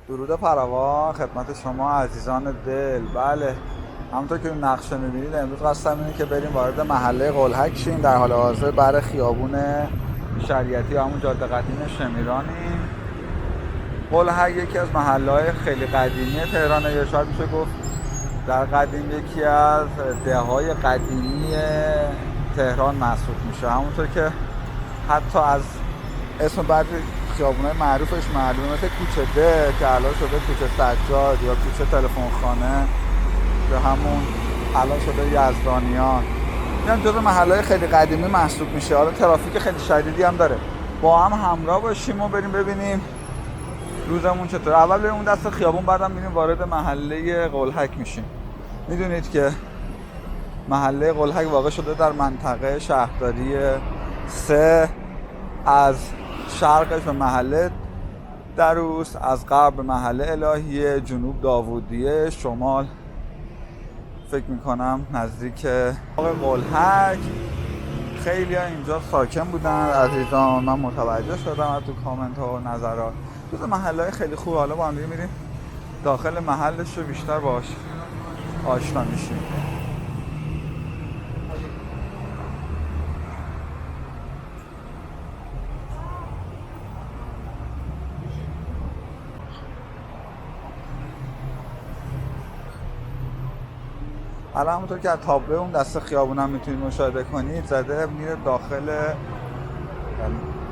درود فراوان خدمت شما عزیزان دل. بله، همونطور که نقشه می‌بینید امروز قصدم اینه که بریم وارد محله قلهک شیم. در حال حاضر بر خیابون شریعتی و همون جاده قدیم شمیرانیم. قلهک یکی از محله‌های خیلی قدیمی تهرانه، یا شاید میشه گفت در قدیم یکی از دهه‌های قدیمی تهران محسوب میشه. همونطور که حتی از اسم بعضی خیابون‌های معروفش معلومه، مثل کوچه ده که الان شده کوچه سجاد یا کوچه تلفنخانه یا همون الان شده یزدانیان. این جزو محله‌های خیلی قدیمی محسوب میشه. حالا ترافیک خیلی شدیدی هم داره. با هم همراه باشیم و بریم ببینیم روزمون چطوره. اول بریم اون دست خیابون، بعدم میریم وارد محله قلهک میشیم. میدونید که محله قلهک واقع شده در منطقه شهرداری 3. از شرقش به محله دروس، از غرب به محله الهیه، جنوب داوودیه، شمال فکر میکنم نزدیک قلهک. خیلی ها اینجا ساکن بودن عزیزان، من متوجه شدم از تو کامنت ها و نظرات. جز محله های خیلی خوب. حالا با هم دیگه میریم داخل محلش رو بیشتر باش آشنا میشیم. الان همونطور که از تابلو اون دست خیابون هم میتونید مشاهده کنید، زده میره داخل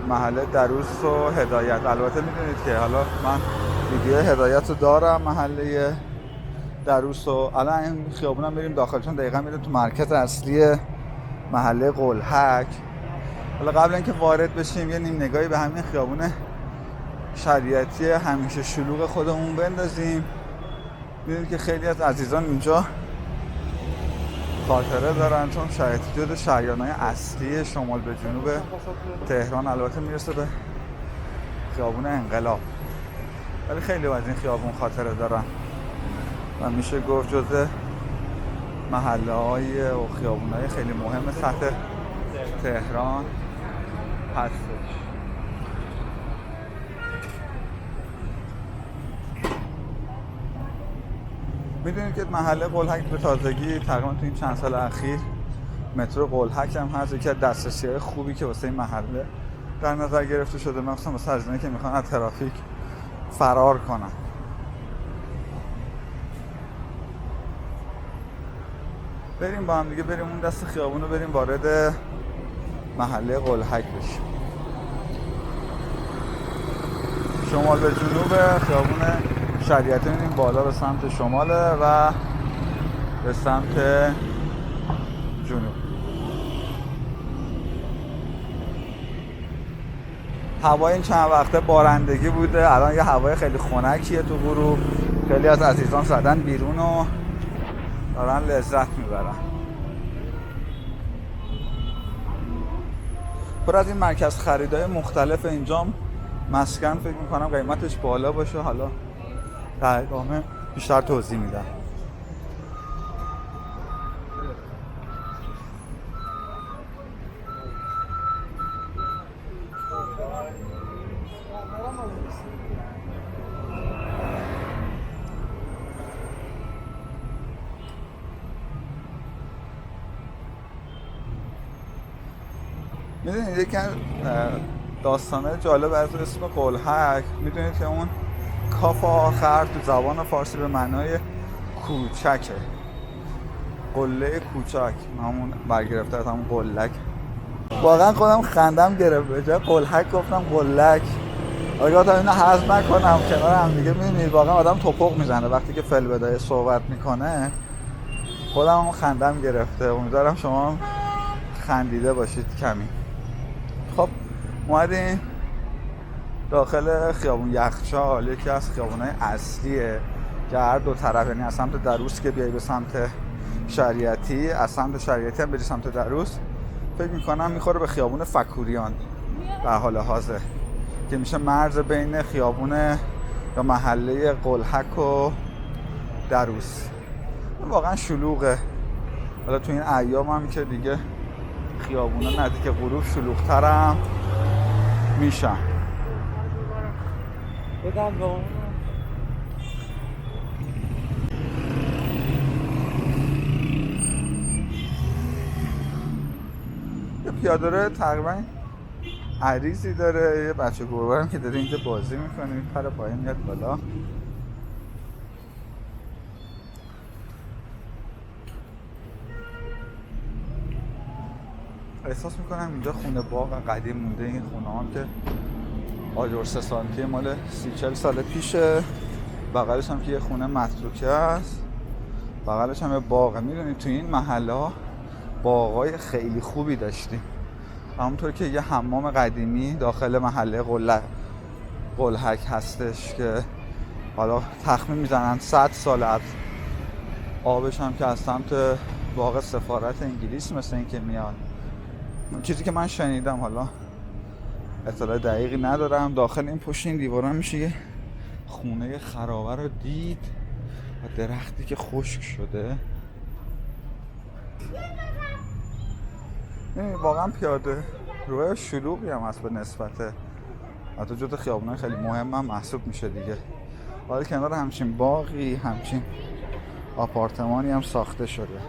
محله دروس و هدایت. البته میدونید که حالا من ویدیو هدایت رو دارم محله دروس، و الان این خیابون هم میریم داخل، چون دقیقا میره تو مرکز اصلی محله قلهک. حالا قبل اینکه وارد بشیم یه نیم نگاهی به همین خیابون شریعتی همیشه شلوغ خودمون بندازیم. میدونید که خیلی از عزیزان اینجا خاطره دارن، چون شریعتی جزو شریان‌های اصلی شمال به جنوب تهران، البته میرسه به خیابون انقلاب، ولی خیلی از این خیابون خاطره دارن و میشه گفت جزو محله‌های و خیابون‌های خیلی مهم سطح تهران هستش. میدونید که محله قلهک به تازگی تقریبا تو این چند سال اخیر مترو قلهک هم هست، یکی از دسترسی‌های خوبی که واسه این محله در نظر گرفته شده، مخصوصا واسه عزیزانی که میخوان از ترافیک فرار کنن. بریم با هم دیگه بریم اون دست خیابون رو بریم وارد محله قلهک بشیم. شمال به جنوب خیابون شریعتی میریم بالا به سمت شماله و به سمت جنوب. هوای این چند وقته بارندگی بوده، الان یه هوای خیلی خنکیه تو غروب. خیلی از عزیزان زدن بیرون و دارن لذت میبرن. پر از این مرکز خریدای مختلف اینجا مسکن فکر میکنم قیمتش بالا باشه. حالا در ادامه بیشتر توضیح میدم. میدونید یکی از داستانه جالب از اسم قلهک، میدونید که اون کاف آخر تو زبان فارسی به معنای کوچکه، قله کوچک، همون برگرفته از همون قلک. واقعا خودم خندم گرفت، به جای قلهک گفتم قلک. آگه تا اینو حذف نکنم کنار هم دیگه. میبینید واقعا آدم توپق میزنه وقتی که فعل بدایه صحبت میکنه. خودم هم خندم گرفته، امیدوارم شما خندیده باشید کمی. خب اومدیم داخل خیابون یخچال، یکی از خیابون‌های اصلیه که هر دو طرف، یعنی از سمت دروس که بیایی به سمت شریعتی، از سمت شریعتی هم بری سمت دروس، فکر میکنم میخوره به خیابون فکوریان در حال حاضر، که میشه مرز بین خیابون یا محله قلهک و دروس. واقعا شلوغه. حالا تو این ایام هم که دیگه خیابونا نزدیک غروب شلوغ‌تر هم میشن. پیاده رو تقریبا عریضی داره. یه بچه گربه هم که داره اینجا بازی میکنه، میپره پایین میاد بالا. احساس میکنم اینجا خونه باغ قدیم مونده. این خونه هم که آجر 3 سانتی مال 30-40 سال پیشه. بغلش هم که یه خونه متروکه است، بغلش هم یه باغه. میدونید توی این محله ها باغای خیلی خوبی داشتیم، همونطور که یه حمام قدیمی داخل محله قلهک هستش که حالا تخمین میزنن 100 سال از آبش هم که از سمت باغ سفارت انگلیس مثل این که میاد. چیزی که من شنیدم، حالا اطلاع دقیقی ندارم. داخل این پشت این دیوارا میشه یه خونه خرابه رو دید و درختی که خشک شده. واقعا پیاده روی شلوغی هم هست به نسبت حتی جزو خیابونای خیلی مهم هم محسوب میشه دیگه. حالا کنار همچین باغی همچین آپارتمانی هم ساخته شده.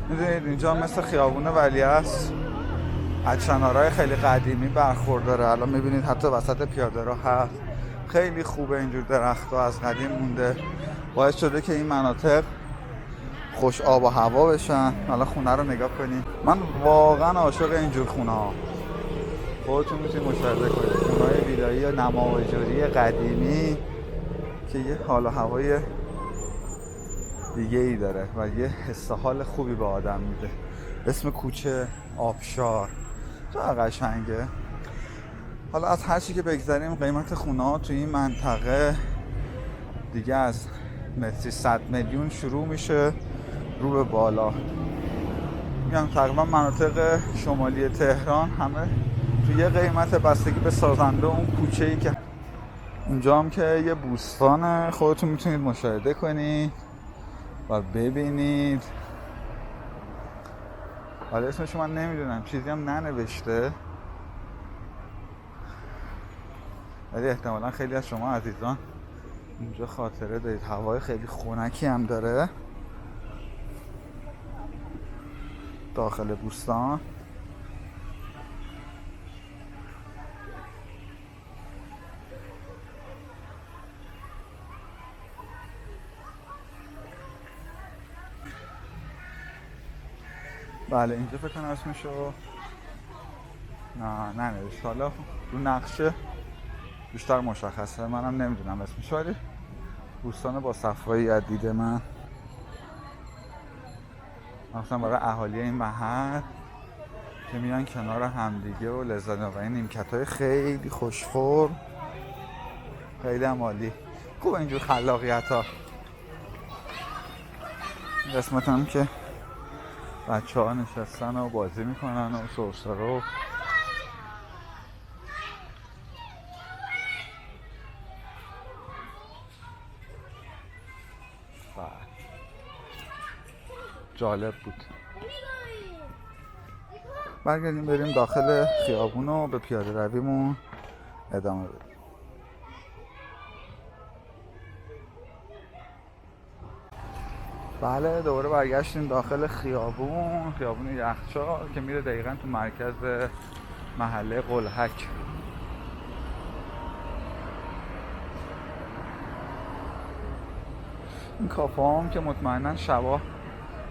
میدونید اینجا مثل خیابون ولیعصر از چنارهای خیلی قدیمی برخورداره. الان میبینید حتی وسط پیاده رو هست. خیلی خوبه اینجور درخت‌ها از قدیم مونده، باعث شده که این مناطق خوش آب و هوا بشن. حالا خونه رو نگاه کنید. من واقعا عاشق اینجور خونه ها. خودتون میتونید مشاهده کنید خونه‌های ویلایی یا نماجوری قدیمی که یه حال و هوای دیگه ای داره و یه حس و حال خوبی به آدم میده. اسم کوچه آبشار چقدر قشنگه. حالا از هر چی که بگذاریم قیمت خونه ها توی این منطقه دیگه از متری 100 میلیون شروع میشه رو به بالا. میگم تقریبا مناطق شمالی تهران همه توی یه قیمت بستگی به سازنده اون کوچه ای که اینجا هم که یه بوستانه. خودتون میتونید مشاهده کنید و ببینید. حالا اسمشو من نمیدونم، چیزی هم ننوشته، ولی احتمالا خیلی از شما عزیزان اینجا خاطره دارید. هوای خیلی خنکی هم داره داخل بوستان. بله اینجا فکر کنم اسمشو نه ننوشت. حالا رو نقشه بیشتر مشخصه، منم نمیدونم اسمشو، ولی بوستان با صفایی از دید من مثلا برای اهالی این محل که میان کنار همدیگه و لذت میبرن. نیمکت‌های خیلی خوشخور، خیلی هم عالی. خوب اینجور خلاقیت‌ها. قسمت هم که بچه‌ها نشستن و بازی میکنن و سرسرو. جالب بود. برگردیم بریم داخل خیابون و به پیاده رویمون ادامه بدیم. بله دوباره برگشتیم داخل خیابون یخچال که میره دقیقاً تو مرکز محله قلهک. این کافه هم که مطمئناً شبا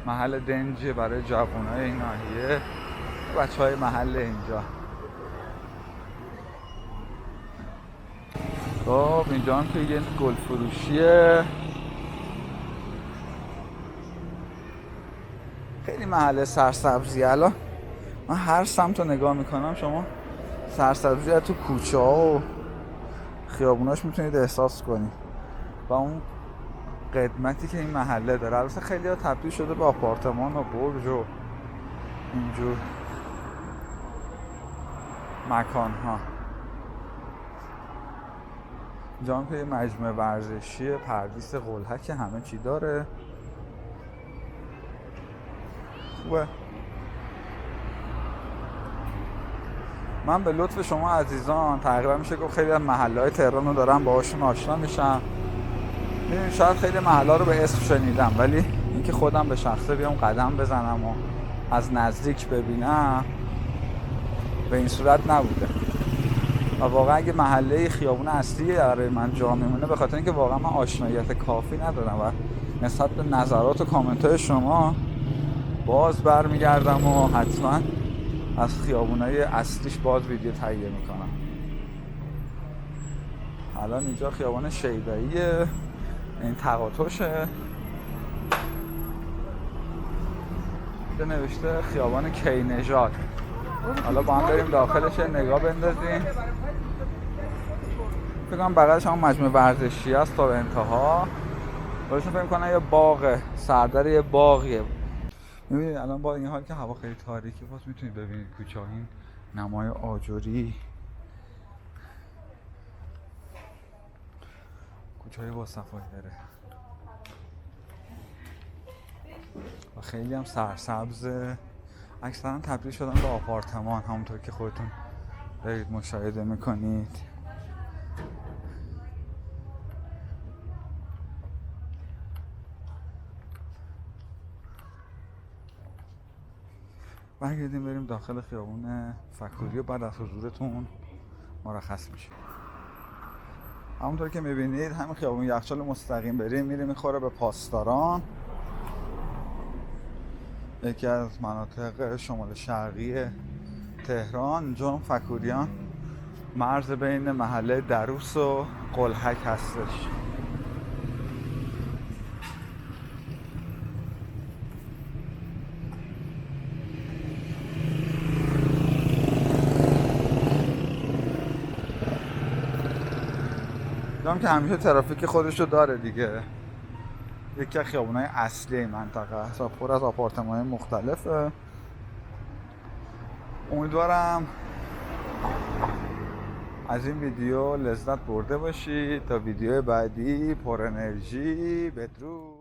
محل دنجه برای جوانای این ناحیه، بچهای محل اینجا. خب اینجا هم که یه گل فروشیه. خیلی محل سرسبزی. الان من هر سمت رو نگاه میکنم شما سرسبزی تو کوچه ها و خیابوناش میتونید احساس کنید و اون قدمتی که این محله داره. البته خیلی ها تبدیل شده به آپارتمان و برج و اینجور مکان ها. اینجا هم که یه مجموعه ورزشی پردیس قلهک همه چی داره. خوبه. من به لطف شما عزیزان تقریبا میشه گفت خیلی از محله‌های تهران رو دارم باهاشون آشنا میشم. میدونی شاید خیلی محله‌ها رو به اسم شنیدم، ولی اینکه خودم به شخصه بیام قدم بزنم و از نزدیک ببینم به این صورت نبوده. و واقعا اگه محله خیابون اصلی برای من جا میمونه به خاطر اینکه واقعا من آشناییت کافی ندارم و نسبت به نظرات و کامنت‌های شما باز برمیگردم و حتما از خیابونای اصلیش باز ویدیو تهیه میکنم. الان اینجا خیابان شیداییه، این تقاطعشه، اینجا نوشته خیابان کینژاد. حالا با هم بریم داخلش نگاه بندازیم. فکر کنم بغلش هم مجموعه ورزشی است تا به انتها. باشون فکر کنم یه باغه، سردر یه باغیه. میبینید الان با این حال که هوا خیلی تاریکی باز میتونید ببینید کوچه ها این نمای آجوری، کوچه های با صفایی داره و خیلی هم سرسبزه. اکثرا تبدیل شدن به آپارتمان همونطور که خودتون دارید مشاهده میکنید. برگردیم بریم داخل خیابون فکوری و بعد از حضورتون مرخص میشه. همونطور که میبینید همین خیابون یخچال مستقیم بریم میره میخوره به پاسداران، یکی از مناطق شمال شرقی تهران. اینجا فکوریان مرز بین محله دروس و قلهک هستش. دیدم که همیشه ترافیک خودشو داره دیگه. یکی از خیابونای اصلی این منطقه است، پر از آپارتمان‌های مختلفه. امیدوارم از این ویدیو لذت برده باشید. تا ویدیو بعدی پر انرژی، بدرود.